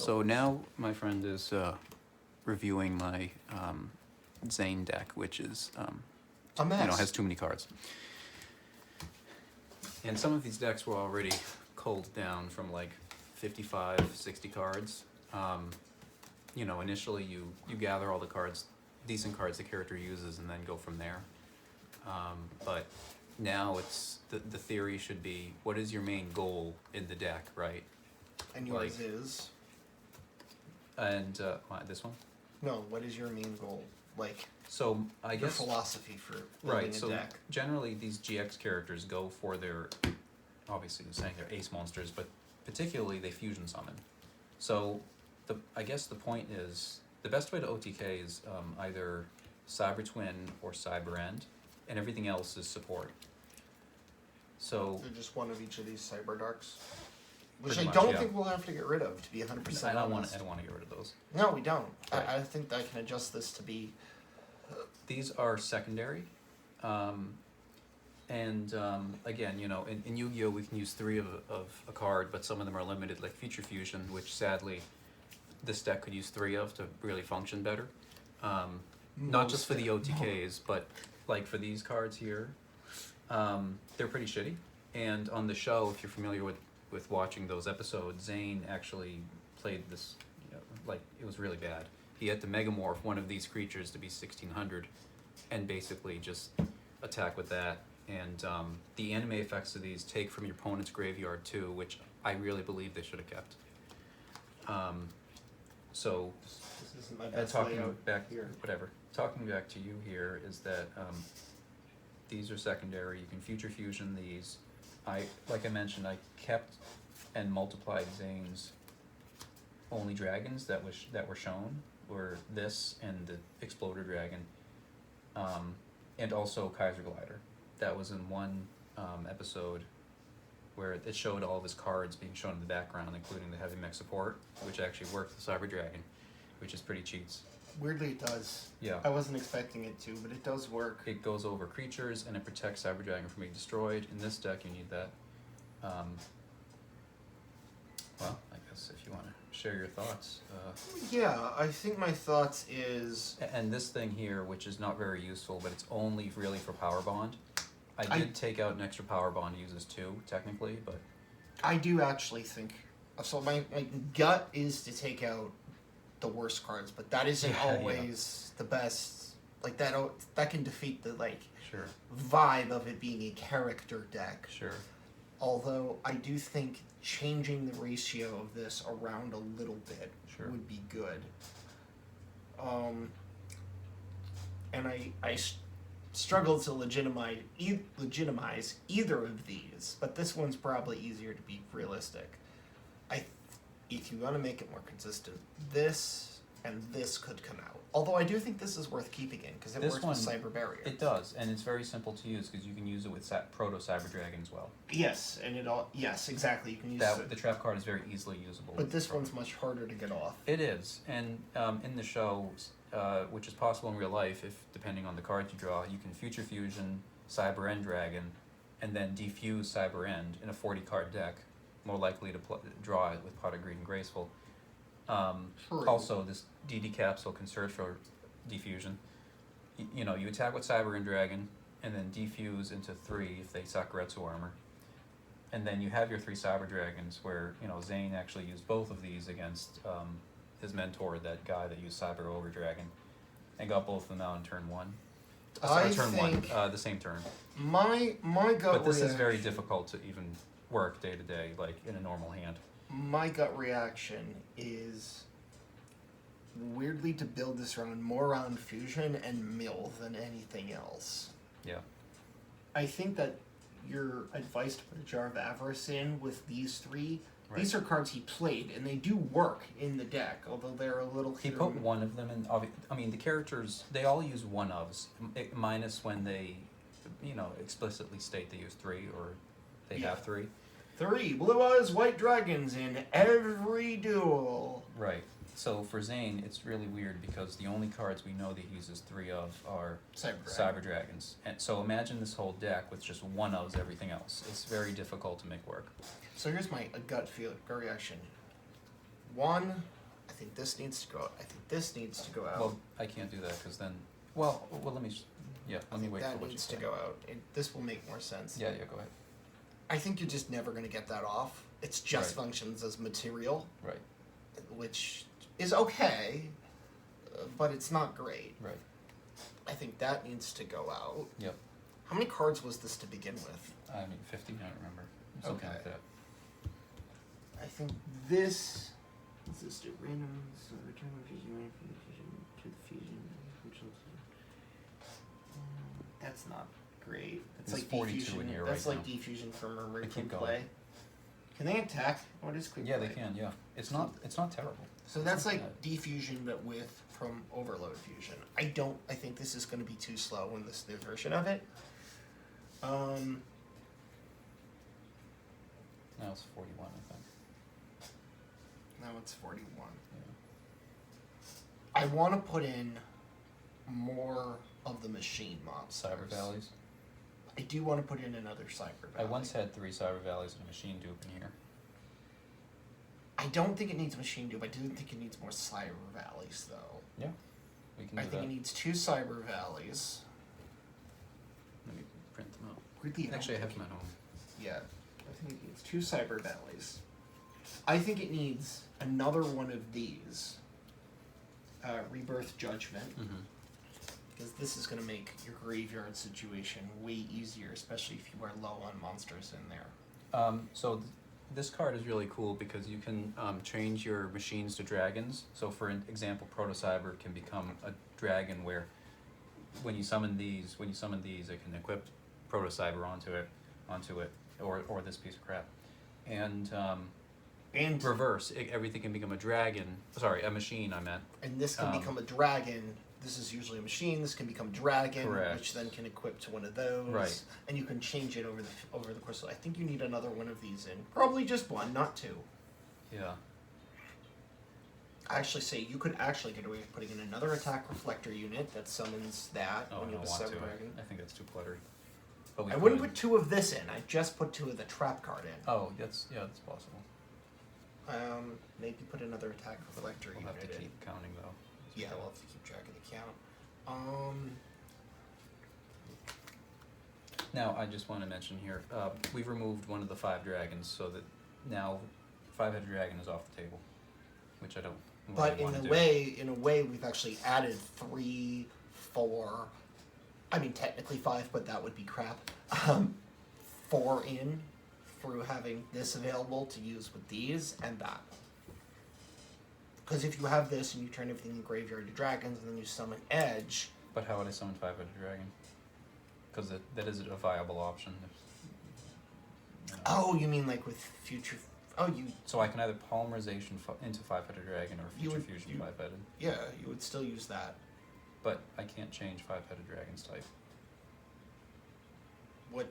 So now my friend is reviewing my Zane deck, which is A mess. has too many cards. And some of these decks were already culled down from like 55, 60 cards. Initially you gather all the cards, decent cards the character uses, and then go from there. But now it's the theory should be, what is your main goal in the deck, right? And yours is? And this one? No, what is your main goal? Like, so I your guess philosophy for building a deck. Generally these GX characters go for their, obviously you're saying they're ace monsters, but particularly they fusion summon. So I guess the point is, the best way to OTK is either Cyber Twin or Cyber End, and everything else is support. So just one of each of these Cyber Darks? Which Pretty I much, don't yeah. think we'll have to get rid of, to be 100% honest. I don't want to get rid of those. No, we don't. Right. I think that I can adjust this to be... These are secondary. Again, in Yu-Gi-Oh! We can use 3 of a card, but some of them are limited, like Future Fusion, which sadly this deck could use 3 of to really function better. Not just for the OTKs, but like for these cards here, they're pretty shitty. And on the show, if you're familiar with watching those episodes, Zane actually played this, like it was really bad. He had to megamorph one of these creatures to be 1600 and basically just attack with that. And the anime effects of these take from your opponent's graveyard too, which I really believe they should have kept. So This isn't my best talking layout back here. whatever. Talking back to you here is that these are secondary. You can future fusion these. Like I mentioned, I kept and multiplied Zane's only dragons that were shown were this and the Exploder Dragon, and also Kaiser Glider. That was in one episode where it showed all of his cards being shown in the background, including the heavy mech support, which actually worked with Cyber Dragon, which is pretty cheats. Weirdly, it does. Yeah. I wasn't expecting it to, but it does work. It goes over creatures and it protects Cyber Dragon from being destroyed. In this deck, you need that. Well, I guess if you want to share your thoughts. Yeah, I think my thoughts is... And this thing here, which is not very useful, but it's only really for Power Bond. I did take out an extra Power Bond uses 2, technically, but... I do actually think... So my gut is to take out the worst cards, but that isn't always the best. Like, that can defeat the, Sure. vibe of it being a character deck. Sure. Although, I do think changing the ratio of this around a little bit would be good. And I struggle to legitimize either of these, but this one's probably easier to be realistic. If you want to make it more consistent, this and this could come out. Although I do think this is worth keeping in, because it works with Cyber Barrier. It does, and it's very simple to use, because you can use it with Proto Cyber Dragon as well. Yes, and yes, exactly. You can use it. The trap card is very easily usable. But this one's much harder to get off. It is, and in the show, which is possible in real life, if depending on the cards you draw, you can Future Fusion Cyber End Dragon, and then defuse Cyber End in a 40-card deck, more likely to draw it with Pot of Greed and Graceful. Also, this DD capsule can search for diffusion. You attack with Cyber End Dragon, and then defuse into 3 if they Sakuretsu armor. And then you have your 3 Cyber Dragons, where Zane actually used both of these against his mentor, that guy that used Cyber Ogre Dragon, and got both of them out in turn 1. The same turn. My gut But this is very difficult to even work day to day, like in a normal hand. My gut reaction is weirdly to build this more around fusion and mill than anything else. Yeah. I think that your advice to put a Jar of Avarice in with these 3, these are cards he played, and they do work in the deck, although they're a little... He put one of them in... I mean, the characters, they all use one-ofs, minus when they, explicitly state they use 3, or they have 3. 3 blue eyes, white dragons in every duel. Right. So for Zane, it's really weird because the only cards we know that he uses 3 of are Cyber Dragons. And so imagine this whole deck with just one ofs everything else. It's very difficult to make work. So here's my gut reaction. one. I think this needs to go out. I think this needs to go out. Well, I can't do that because then. Well, let me. Let me wait for that what you needs say. to go out. This will make more sense. Yeah, go ahead. I think you're just never going to get that off. It's just Right. functions as material, Right. which is okay, but it's not great. Right. I think that needs to go out. Yep. How many cards was this to begin with? 50. I don't remember. Something Okay. like that. I think this. What's this do? Random. So return one fusion to the fusion. That's not great. That's There's like 42 defusion. in here That's right like now. defusion from memory They from keep going. play. Can they attack? What is quick Yeah, play? they can. Yeah, it's not terrible. So It's that's not like bad. defusion, but with from overload fusion. I think this is going to be too slow in this new version of it. Now it's 41, I think. Now it's 41. Yeah. I want to put in more of the machine monsters. Cyber Valleys. I do want to put in another Cyber I Valley. once had 3 Cyber Valleys and a machine dupe in here. I don't think it needs machine dupe. I do think it needs more Cyber Valleys, though. Yeah, we can do I think that. it needs 2 Cyber Valleys. Let me print them out. Weirdly, Actually, I don't have them at home. Yeah, I think it needs 2 Cyber Valleys. I think it needs another one of these. Rebirth Judgment. Mm-hmm. Because this is going to make your graveyard situation way easier, especially if you are low on monsters in there. This card is really cool because you can change your machines to dragons. So for example, Proto Cyber can become a dragon where when you summon these, it can equip Proto Cyber onto it, or this piece of crap. And reverse, everything can become a dragon. Sorry, a machine, I meant. And this can become a dragon. This is usually a machine. This can become dragon, Correct. which then can equip to one of those. Right. And you can change it over the course. So I think you need another one of these in. Probably just one, not 2. Yeah. I actually say you could actually get away with putting in another attack reflector unit that summons that Oh, when I you don't have a want to. Cyber Dragon. I think that's too cluttered. But I wouldn't put 2 of this in. I just put 2 of the trap card in. Oh, that's possible. Maybe put another attack reflector We'll unit have to in. keep counting though. Yeah, we'll have to keep track of the count. Now, I just want to mention here, we've removed one of the 5 dragons, so that now 5-headed dragon is off the table, which I don't But really in want a to do. way, we've actually added 3, 4. I mean, technically 5, but that would be crap. 4 in through having this available to use with these and that. Because if you have this and you turn everything in the graveyard to dragons and then you summon Edge, But how would I summon 5-headed dragon? Because that is a viable option. If, oh, you mean like with future? Oh, you So I can either polymerization into 5-headed dragon or You future would- fusion you- 5-headed. yeah, you would still use that. But I can't change 5-headed dragon's type. What?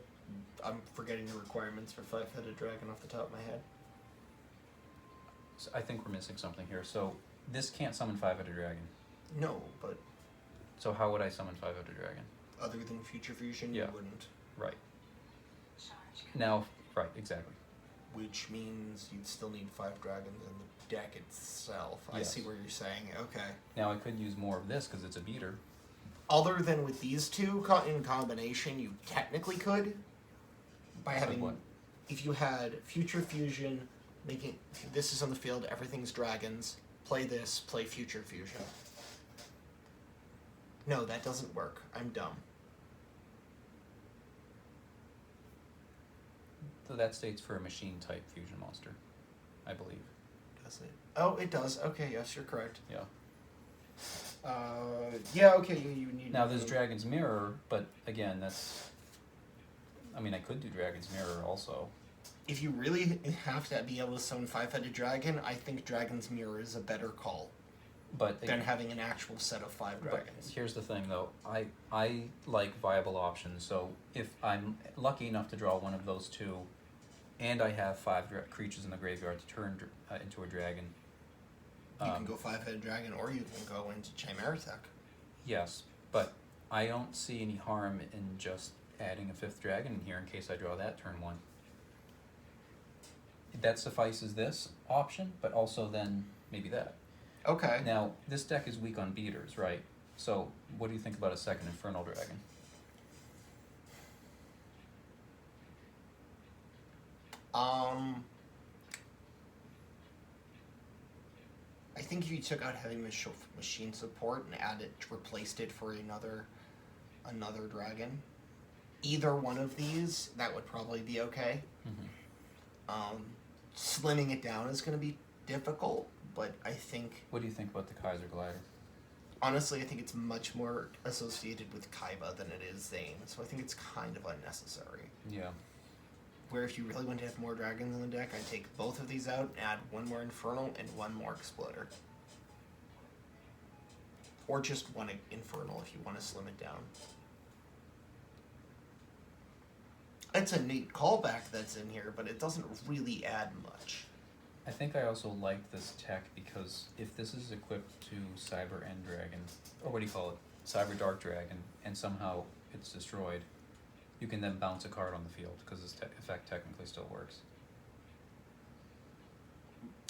I'm forgetting the requirements for 5-headed dragon off the top of my head. So I think we're missing something here. So this can't summon 5-headed dragon. No, but So how would I summon 5-headed dragon? other than future fusion, Yeah. you wouldn't. Right. Now, right, exactly. Which means you'd still need 5 dragons in the deck itself. I Yes. see what you're saying. Okay. Now I could use more of this because it's a beater. Other than with these two in combination, you technically could. By having, what? if you had future fusion, making this is on the field, everything's dragons. Play this, play future fusion. No, that doesn't work. I'm dumb. So that states for a machine type fusion monster, I believe. Does it? Oh, it does. Okay, yes, you're correct. Yeah. Yeah, okay, you need... Now there's Dragon's Mirror, but again, that's... I mean, I could do Dragon's Mirror also. If you really have to be able to summon 5-headed dragon, I think Dragon's Mirror is a better call But than having an actual set of 5 but dragons. here's the thing, though. I like viable options, so if I'm lucky enough to draw one of those 2, and I have 5 creatures in the graveyard to turn into a dragon... You can go 5-headed dragon, or you can go into Chimera Tech. Yes, but I don't see any harm in just adding a 5th dragon in here in case I draw that turn 1. that suffices this option, but also then maybe that. Okay. Now, this deck is weak on beaters, right? So, what do you think about a second Infernal Dragon? I think if you took out heavy machine support and replaced it for another dragon, either one of these, that would probably be okay. Mm-hmm. Slimming it down is going to be difficult, but I think, What do you think about the Kaiser Glider? honestly, I think it's much more associated with Kaiba than it is Zane, so I think it's kind of unnecessary. Yeah. Where if you really want to have more dragons in the deck, I'd take both of these out, add one more Infernal and one more Exploder. Or just one Infernal if you want to slim it down. It's a neat callback that's in here, but it doesn't really add much. I think I also like this tech because if this is equipped to Cyber End Dragon, or what do you call it? Cyber Dark Dragon, and somehow it's destroyed, you can then bounce a card on the field because this effect technically still works.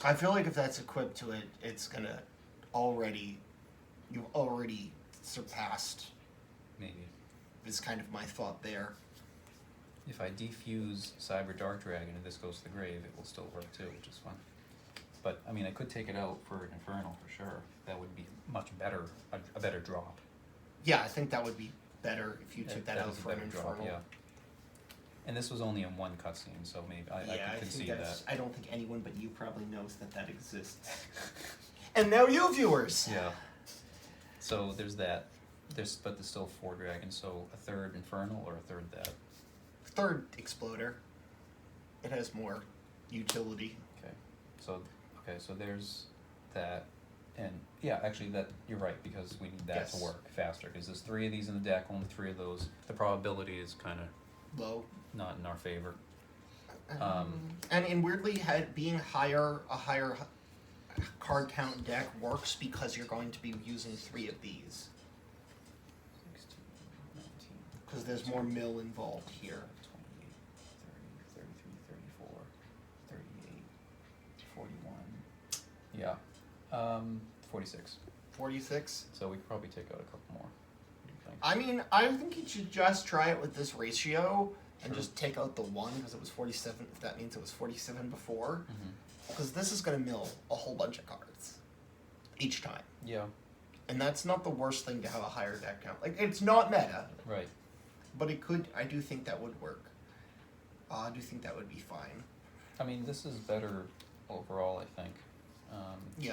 I feel like if that's equipped to it, it's gonna you've already surpassed, Maybe. is kind of my thought there. If I defuse Cyber Dark Dragon and this goes to the grave, it will still work too, which is fun. But, I mean, I could take it out for an Infernal for sure. That would be much better, a better drop. Yeah, I think that would be better if you took that out is a for an better Infernal. drop, yeah. And this was only in one cutscene, so maybe I could concede that. I don't think anyone but you probably knows that exists. And now you viewers! Yeah. So there's that. But there's still 4 dragons, so a third Infernal or a third that. Third Exploder. It has more utility. Okay, so there's that, and yeah, actually that you're right because we need that to work faster because there's 3 of these in the deck, only 3 of those. The probability is kind of Low. not in our favor. And weirdly, being a higher card count deck works because you're going to be using 3 of these. 16, 19, Because there's more mill involved here. 28, 30, 33, 34, 38, 41. Yeah. 46. 46. So we could probably take out a couple more. What do you think? I mean, I think you should just try it with this ratio and Sure. just take out the 1 because it was 47, if that means it was 47 before. Mm-hmm. Because this is going to mill a whole bunch of cards each time. Yeah. And that's not the worst thing to have a higher deck count. Like, it's not meta, Right. but it could, I do think that would work. I do think that would be fine. I mean, this is better overall, I think. Yeah,